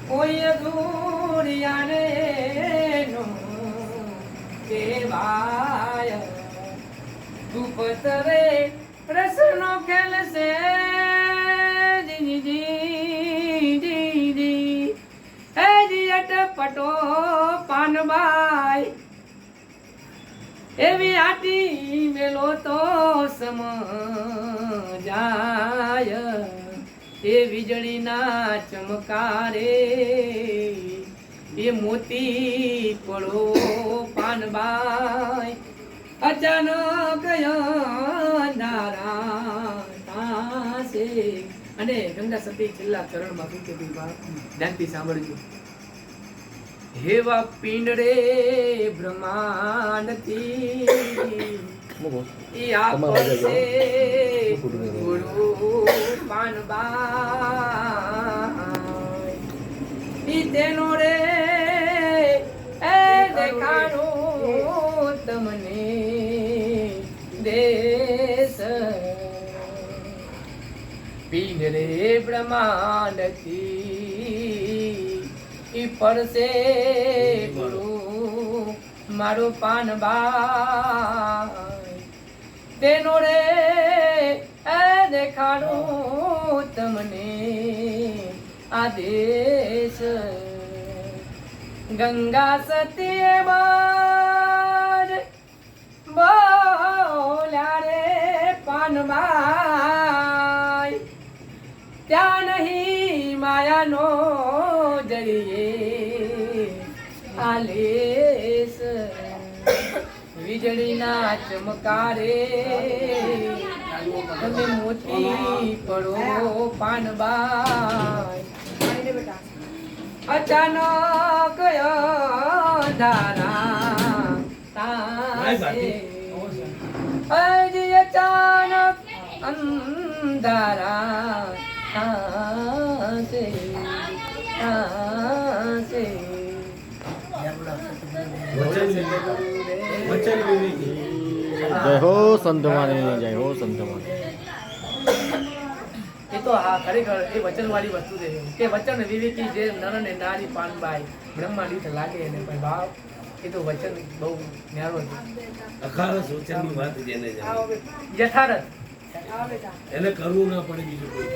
કોઈ અધૂરિયાને નો કેવાય તું પતરે પ્રશ્નો ખેલશે અટપટો પાનબાઈ એવી આટી મેલો તો સમજાય એ વીજળીના ચમકારે એ મોતી પડો પાનબાઈ અચાનક અંધારા થાશે. અને ગંગા સતી છેલ્લા ચરણમાં શું કીધું ધ્યાનથી સાંભળજો. હેવા પિંડરે બ્રહ્માંડથી ઈ આપશે ગુરુ પાનબાઈ ઈ તેનો રે એ દેખાડો તમને દેશ પિંડરે બ્રહ્માંડથી ઈ પડશે ગુરુ મારો પાનબાઈ તેનો રે એ દેખાડું તમને આદેશ. ગંગા સતીએ બાર બોલ્યા રે પાનબાઈ ત્યાં નહીં માયાનો જરીએ આલેશ વીજળીના ચમકારે તમે મોતી પડો પાનબાઈ અચાનક અંધારા તાશે અચાનક અંધારા તાશે તાશે. જય હો સંતમાની, જય હો સંતમાની. એ તો હા ખરેખર એ વચન વાળી વસ્તુ છે કે વચન વિવેકી જે નર ને નારી પાનબાઈ બ્રહ્માદીઠ લાગે એને પણ ભાવ એ તો વચન બહુ ન્યારો છે. અખારસ વચનની વાત જેને જાણે યથાર્થ એને કરવું ના પડે બીજું કોઈ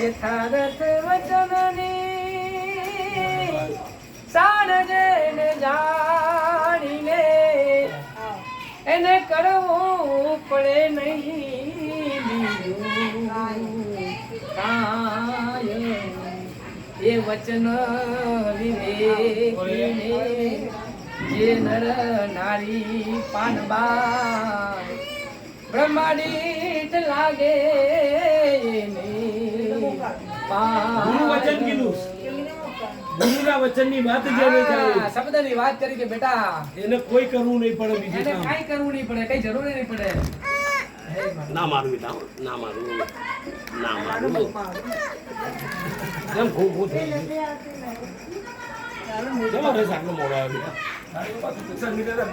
યથાર્થ વચનની સાણ જેને જાણીને એને કરવું પડે નહીં કાય એ વચન વિવેકીને જે નર નારી પાનબાઈ બ્રહ્માદીઠ લાગે ગુરુ વચન કીધું ગુરુના વચનની વાત જેને જાણે શબ્દની વાત કરી કે બેટા એને કોઈ કરવું નહીં પડે બીજું એને કામ કાઈ કરવું નહીં પડે કઈ જરૂર નહીં પડે. ના મારું બેટા ના મારું ના મારું જેમ ખૂબ થઈ ગયું ચલો રે સાંજનો મોડો આવ્યો બેટા